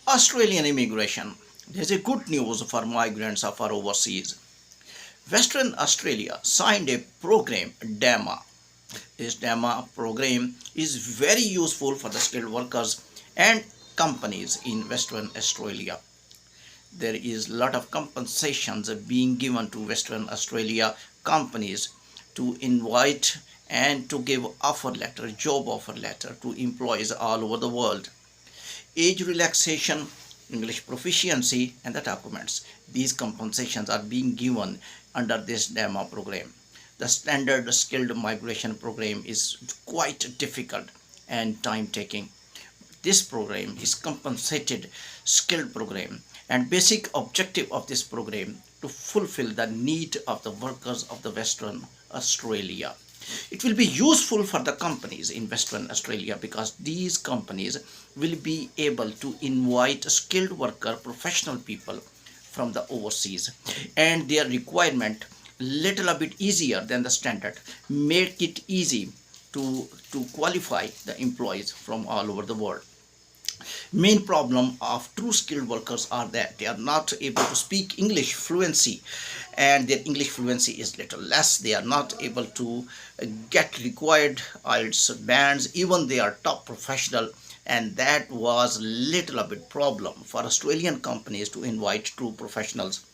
Australian immigration. There's a good news for migrants of our overseas. Western Australia signed a program, DAMA. This DAMA program is very useful for the skilled workers and companies in Western Australia. There is a lot of compensations being given to Western Australia companies to invite and to give offer letter, job offer letter to employees all over the world. Age relaxation, English proficiency, and the documents. These compensations are being given under this DAMA program. The standard skilled migration program is quite difficult and time taking. This program is compensated skilled program, and basic objective of this program to fulfill the need of the workers of the Western Australia. It will be useful for the companies in Western Australia because these companies will be able to invite skilled worker professional people from the overseas, and their requirement little a bit easier than the standard, make it easy to qualify the employees from all over the world. Main problem of true skilled workers are that they are not able to speak English fluency, and their English fluency is little less. They are not able to get required IELTS bands even they are top professional, and that was little a bit problem for Australian companies to invite true professionals.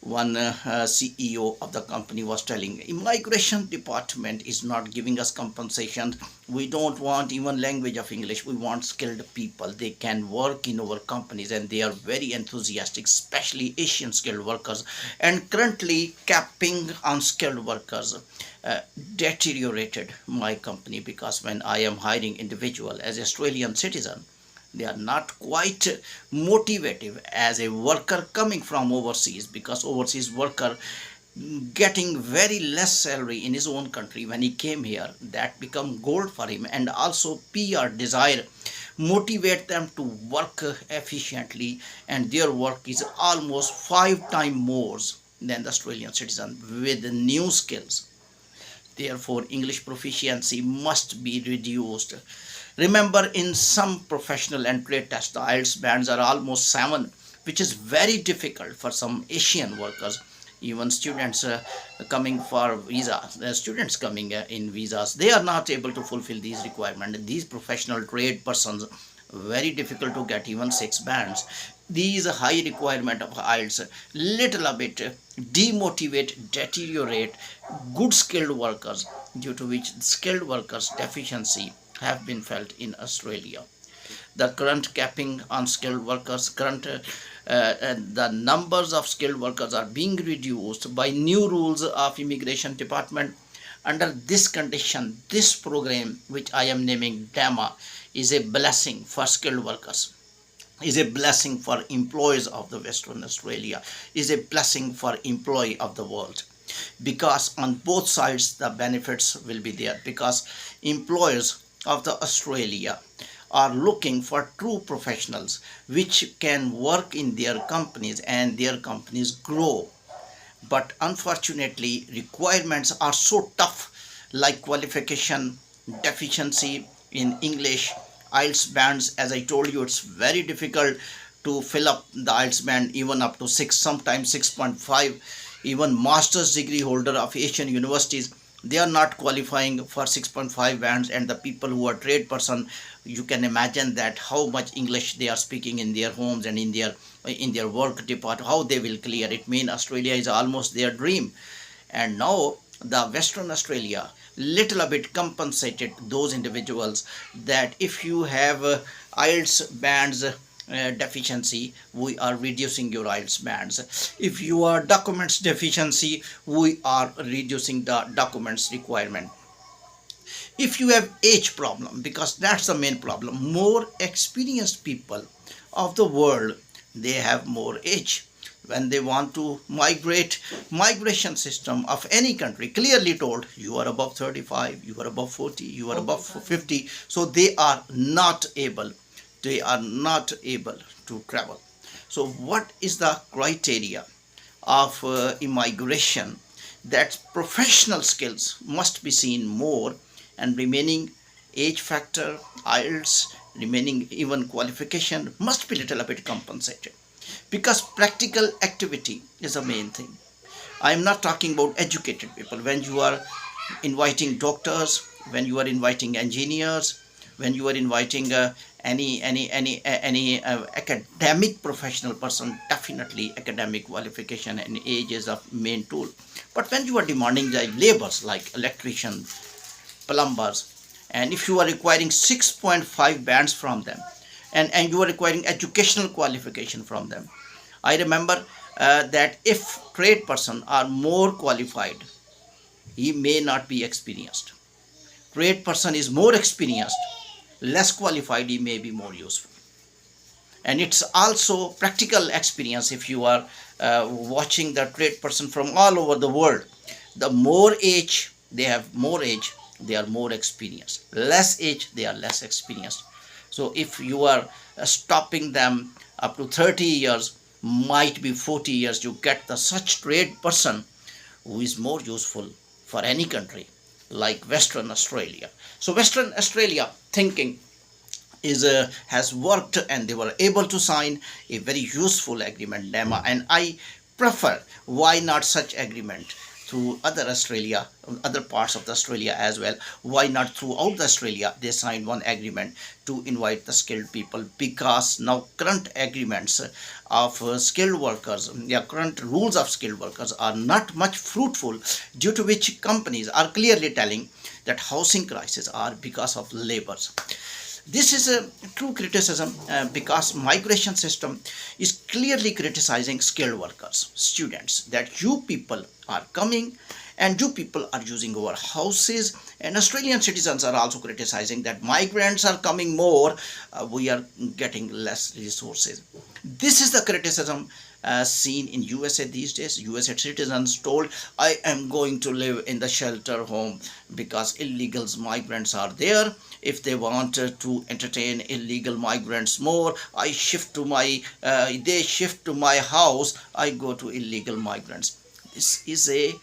One CEO of the company was telling, immigration department is not giving us compensation. We don't want even language of English. We want skilled people. They can work in our companies and they are very enthusiastic, especially Asian skilled workers. And currently capping on skilled workers deteriorated my company, because when I am hiring individual as Australian citizen, they are not quite motivative as a worker coming from overseas, because overseas worker getting very less salary in his own country. When he came here, that become gold for him, and also PR desire motivate them to work efficiently, and their work is almost 5 times more than the Australian citizen with new skills. Therefore English proficiency must be reduced. Remember, in some professional and trade tests, the IELTS bands are almost 7, which is very difficult for some Asian workers. Even students coming for visa, students coming in visas, they are not able to fulfill these requirements. These professional trade persons, very difficult to get even 6 bands. These high requirement of IELTS little a bit demotivate, deteriorate good skilled workers, due to which skilled workers deficiency have been felt in Australia. The current capping on skilled workers, the numbers of skilled workers are being reduced by new rules of immigration department. Under this condition, this program which I am naming DAMA is a blessing for skilled workers, is a blessing for employees of the Western Australia, is a blessing for employee of the world, because on both sides the benefits will be there, because employers of the Australia are looking for true professionals which can work in their companies and their companies grow. But unfortunately requirements are so tough, like qualification, deficiency in English, IELTS bands. As I told you, it's very difficult to fill up the IELTS band even up to 6, sometimes 6.5. Even master's degree holder of Asian universities, they are not qualifying for 6.5 bands, and the people who are trade person, you can imagine that how much English they are speaking in their homes and in their work department, how they will clear it. Mean Australia is almost their dream. And now the Western Australia little a bit compensated those individuals that if you have IELTS bands deficiency, we are reducing your IELTS bands. If you are documents deficiency, we are reducing the documents requirement. If you have age problem, because that's the main problem, more experienced people of the world, they have more age. When they want to migrate, migration system of any country clearly told, you are above 35, you are above 40, you are above 50, so they are not able to travel. So what is the criteria of immigration? That professional skills must be seen more, and remaining age factor, IELTS remaining even qualification must be little bit compensated, because practical activity is the main thing. I am not talking about educated people. When you are inviting doctors, when you are inviting engineers, when you are inviting any academic professional person, definitely academic qualification and age is a main tool. But when you are demanding the labors like electrician, plumbers, and if you are requiring 6.5 bands from them, and you are requiring educational qualification from them, I remember that if trade person are more qualified, he may not be experienced. Trade person is more experienced, less qualified, he may be more useful. And it's also practical experience. If you are watching the trade person from all over the world, the more age they have, more age they are more experienced, less age they are less experienced. So if you are stopping them up to 30 years, might be 40 years, you get the such trade person who is more useful for any country like Western Australia. So Western Australia thinking is has worked, and they were able to sign a very useful agreement, DAMA, and I prefer, why not such agreement through other Australia, other parts of the Australia as well. Why not throughout the Australia they signed one agreement to invite the skilled people, because now current agreements of skilled workers, current rules of skilled workers are not much fruitful, due to which companies are clearly telling that housing crisis are because of labors. This is a true criticism, because migration system is clearly criticizing skilled workers, students, that you people are coming and you people are using our houses, and Australian citizens are also criticizing that migrants are coming more, we are getting less resources. This is the criticism seen in USA these days. USA citizens told, I am going to live in the shelter home because illegal migrants are there. If they want to entertain illegal migrants more, I shift to my they shift to my house, I go to illegal migrants. This is a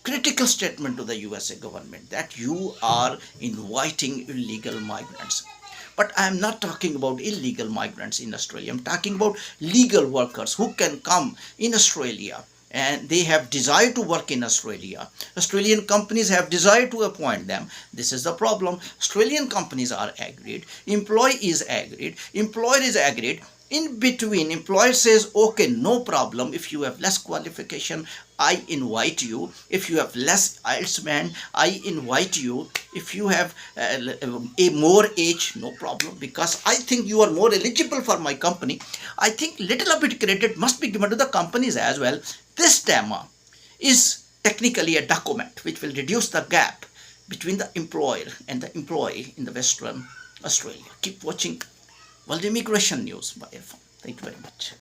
critical statement to the USA government, that you are inviting illegal migrants. But I am not talking about illegal migrants in Australia. I'm talking about legal workers who can come in Australia and they have desire to work in Australia. Australian companies have desire to appoint them. This is the problem. Australian companies are agreed, employee is agreed, employer is agreed. In between, employer says, okay, no problem, if you have less qualification, I invite you. If you have less IELTS band, I invite you. If you have a more age, no problem, because I think you are more eligible for my company. I think little bit credit must be given to the companies as well. This DAMA is technically a document which will reduce the gap between the employer and the employee in the Western Australia. Keep watching World Immigration News by Irfan. Thank you very much.